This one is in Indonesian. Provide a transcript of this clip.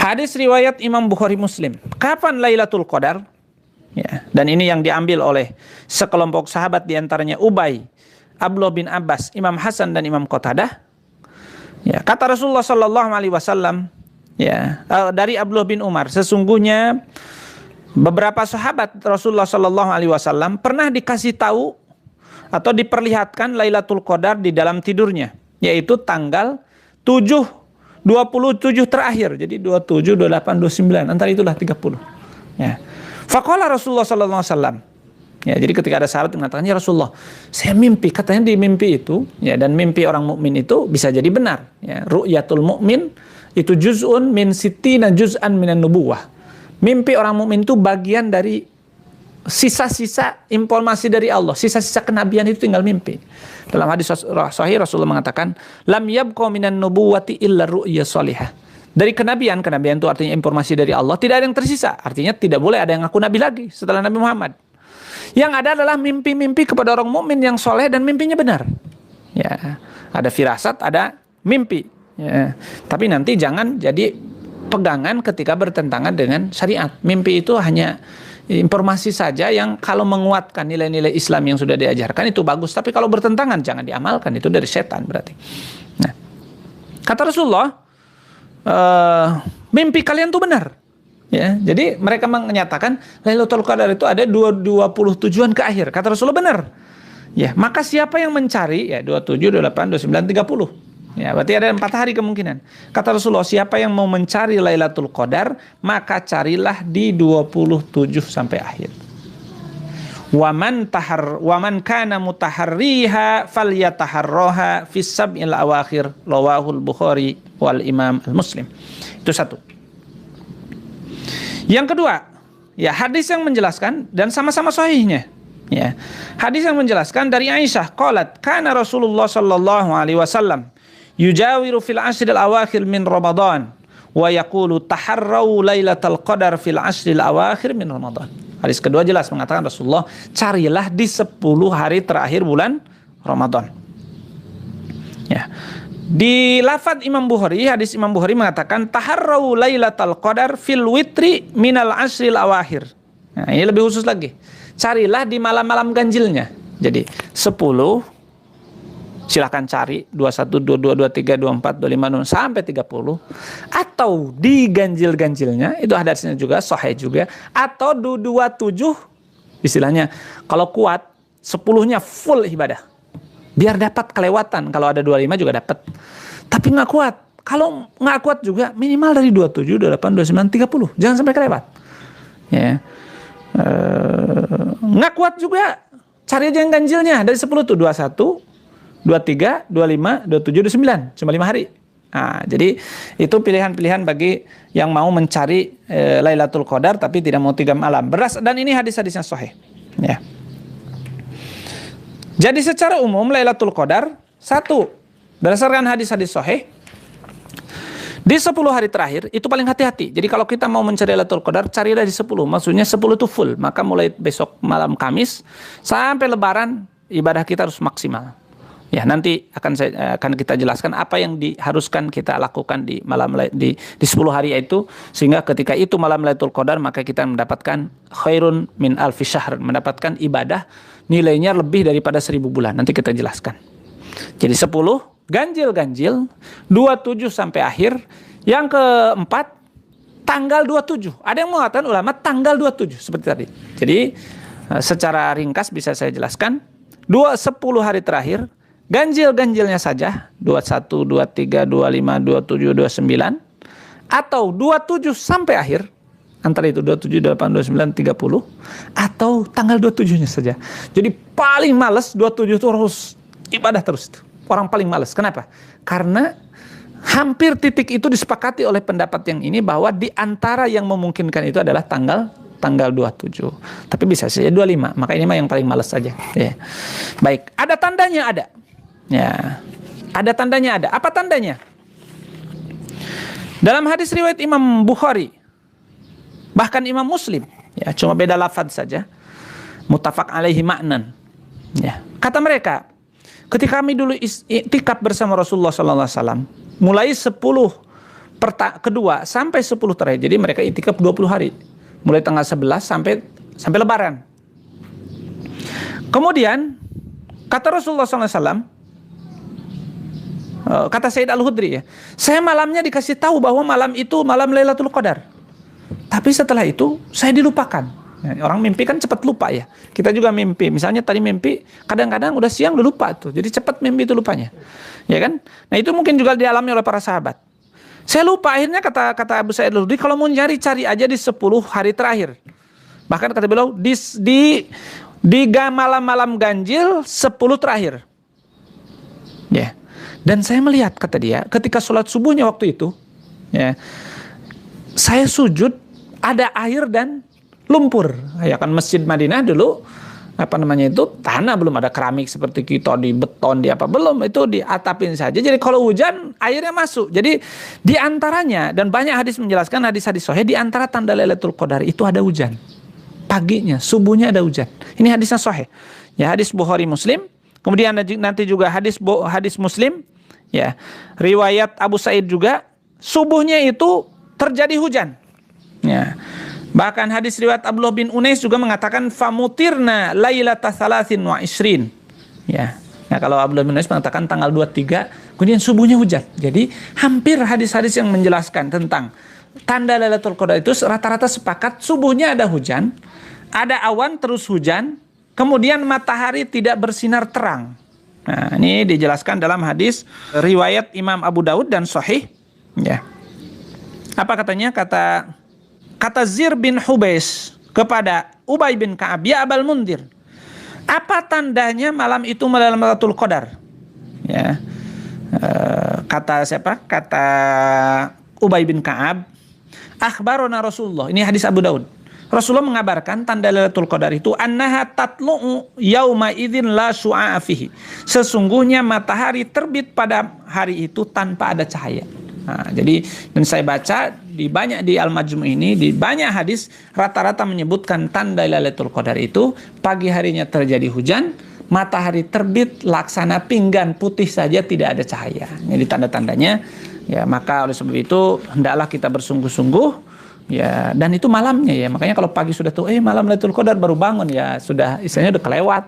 Hadis riwayat Imam Bukhari Muslim. Kapan Lailatul Qadar? Ya, dan ini yang diambil oleh sekelompok sahabat, diantaranya Ubay, Abdullah bin Abbas, Imam Hasan dan Imam Qatadah. Ya, kata Rasulullah Sallallahu Alaihi Wasallam, ya, dari Abdullah bin Umar, sesungguhnya beberapa sahabat Rasulullah Sallallahu Alaihi Wasallam pernah dikasih tahu atau diperlihatkan Lailatul Qadar di dalam tidurnya, yaitu tanggal 27 terakhir. Jadi 27, 28, 29, antara itulah 30. Ya. Faqala Rasulullah sallallahu alaihi wasallam. Ya, jadi ketika ada sahabat mengatakan, "Ya Rasulullah, saya mimpi." Katanya di mimpi itu, ya, dan mimpi orang mukmin itu bisa jadi benar, ya. Ru'yatul mukmin itu juz'un min sittina juz'an minan nubuwah. Mimpi orang mukmin itu bagian dari sisa-sisa informasi dari Allah, sisa-sisa kenabian itu tinggal mimpi. Dalam hadis sahih Rasulullah mengatakan, "Lam yabqa minan nubuwati illa ru'ya shalihah." Dari kenabian itu artinya informasi dari Allah, tidak ada yang tersisa. Artinya tidak boleh ada yang ngaku nabi lagi setelah Nabi Muhammad. Yang ada adalah mimpi-mimpi kepada orang mukmin yang soleh dan mimpinya benar. Ya, ada firasat, ada mimpi. Ya. Tapi nanti jangan jadi pegangan ketika bertentangan dengan syariat. Mimpi itu hanya informasi saja yang kalau menguatkan nilai-nilai Islam yang sudah diajarkan itu bagus. Tapi kalau bertentangan jangan diamalkan, itu dari setan berarti. Nah, kata Rasulullah, mimpi kalian tuh benar. Ya, jadi mereka menyatakan Lailatul Qadar itu ada 20 tujuan ke akhir. Kata Rasulullah benar. Ya, maka siapa yang mencari, ya 27, 28, 29, 30. Ya, berarti ada 4 hari kemungkinan. Kata Rasulullah, siapa yang mau mencari Lailatul Qadar, maka carilah di 27 sampai akhir. Waman kana mutaharriha falyataharraha fis sab'il awakhir, rawahul Bukhari wal Imam Muslim. Itu satu. Yang kedua, ya, hadis yang menjelaskan dan sama-sama sahihnya. Ya. Hadis yang menjelaskan dari Aisyah, qalat kana Rasulullah sallallahu alaihi wasallam yujawiru fil ashril awakhir min Ramadan wa yaqulu taharrau lailatal qadar fil ashril awakhir min Ramadan. Hadis kedua jelas mengatakan Rasulullah, carilah di 10 hari terakhir bulan Ramadan. Ya. Di lafaz Imam Bukhari, hadis Imam Bukhari mengatakan taharrau lailatal qadar fil witri minal ashril awakhir. Nah, ini lebih khusus lagi. Carilah di malam-malam ganjilnya. Jadi 10, silakan cari 21, 22, 23, 24, 25 sampai 30, atau di ganjil-ganjilnya itu hadisnya juga sahih juga, atau 27 istilahnya kalau kuat 10-nya full ibadah. Biar dapat kelewatan, kalau ada 25 juga dapat. Tapi nggak kuat. Kalau nggak kuat juga minimal dari 27, 28, 29, 30. Jangan sampai kelewat. Ya. Nggak kuat juga cari aja yang ganjilnya dari 10 tuh 21, 23, 25, 27, 29. Cuma 5 hari. Nah, jadi itu pilihan-pilihan bagi yang mau mencari Lailatul Qadar tapi tidak mau 3 malam. Dan ini hadis-hadisnya sahih. Ya. Jadi secara umum Lailatul Qadar, satu, berdasarkan hadis-hadis sahih, di 10 hari terakhir itu paling hati-hati. Jadi kalau kita mau mencari Lailatul Qadar, carilah di 10. Maksudnya 10 itu full. Maka mulai besok malam Kamis sampai Lebaran ibadah kita harus maksimal. Ya, nanti akan kita jelaskan apa yang diharuskan kita lakukan di malam di 10 hari itu, sehingga ketika itu malam Lailatul Qadar maka kita mendapatkan khairun min alfi syahr, mendapatkan ibadah nilainya lebih daripada 1000 bulan. Nanti kita jelaskan. Jadi 10 ganjil-ganjil, 27 sampai akhir. Yang keempat tanggal 27. Ada yang mengatakan ulama tanggal 27 seperti tadi. Jadi secara ringkas bisa saya jelaskan. 10 hari terakhir ganjil-ganjilnya saja 21, 23, 25, 27, 29, atau 27 sampai akhir, antara itu 27, 28, 29, 30, atau tanggal 27-nya saja. Jadi paling males 27 itu harus ibadah terus itu. Orang paling males. Kenapa? Karena hampir titik itu disepakati oleh pendapat yang ini bahwa di antara yang memungkinkan itu adalah tanggal 27. Tapi bisa saja 25. Maka ini mah yang paling males saja. Ya. Baik, ada tandanya ada. Ya, ada tandanya ada. Apa tandanya? Dalam hadis riwayat Imam Bukhari, bahkan Imam Muslim, ya cuma beda lafaz saja. Muttafaq alaihi ma'nan. Ya, kata mereka, ketika kami dulu iktikaf bersama Rasulullah sallallahu alaihi wasallam, mulai 10 kedua sampai 10 terakhir. Jadi mereka itikaf 20 hari. Mulai tanggal 11 sampai Lebaran. Kemudian kata Rasulullah SAW, kata Sayyid Al-Hudri ya, saya malamnya dikasih tahu bahwa malam itu malam Lailatul Qadar. Tapi setelah itu saya dilupakan. Orang mimpi kan cepat lupa ya. Kita juga mimpi. Misalnya tadi mimpi, kadang-kadang udah siang udah lupa tuh. Jadi cepat mimpi itu lupanya. Ya kan? Nah itu mungkin juga dialami oleh para sahabat. Saya lupa, akhirnya kata Abu Sa'id Al-Khudri, kalau mau nyari, cari aja di 10 hari terakhir. Bahkan kata beliau, di malam-malam ganjil 10 terakhir. Ya. Dan saya melihat, kata dia, ketika sholat subuhnya waktu itu, ya, saya sujud, ada air dan lumpur. Ya kan Masjid Madinah dulu, tanah, belum ada keramik seperti kita di beton, di apa, belum, itu diatapin saja. Jadi kalau hujan, airnya masuk. Jadi di antaranya, dan banyak hadis menjelaskan, hadis-hadis sahih, di antara tanda Lailatul Qadar itu ada hujan. Paginya, subuhnya ada hujan. Ini hadisnya sahih. Ya, hadis Bukhari Muslim. Kemudian nanti juga hadis Muslim. Ya, riwayat Abu Sa'id juga, subuhnya itu terjadi hujan. Ya. Bahkan hadis riwayat Abdullah bin Unais juga mengatakan famutirna lailata salasin wa isrin. Ya. Nah, kalau Abdullah bin Unais mengatakan tanggal 23, kemudian subuhnya hujan. Jadi hampir hadis-hadis yang menjelaskan tentang tanda Lailatul Qadar itu rata-rata sepakat subuhnya ada hujan, ada awan terus hujan, kemudian matahari tidak bersinar terang. Nah, ini dijelaskan dalam hadis riwayat Imam Abu Daud dan Sahih. Ya. Apa katanya? Kata Zir bin Hubais kepada Ubay bin Ka'ab, ya Abal Mundir, apa tandanya malam itu malam Lailatul Qadar? Ya. Kata siapa? Kata Ubay bin Ka'ab, akhbarona Rasulullah. Ini hadis Abu Daud. Rasulullah mengabarkan tanda Lailatul Qadar itu annaha tatlu'u yauma idzin la syu'a fihi. Sesungguhnya matahari terbit pada hari itu tanpa ada cahaya. Nah, jadi dan saya baca di Al-Majmu' ini di banyak hadis rata-rata menyebutkan tanda Lailatul Qadar itu pagi harinya terjadi hujan, matahari terbit laksana pinggan putih saja, tidak ada cahaya. Jadi tanda-tandanya ya, maka oleh sebab itu hendaklah kita bersungguh-sungguh. Ya, dan itu malamnya ya. Makanya kalau pagi sudah tuh malam Lailatul Qadar baru bangun ya sudah istilahnya udah kelewat.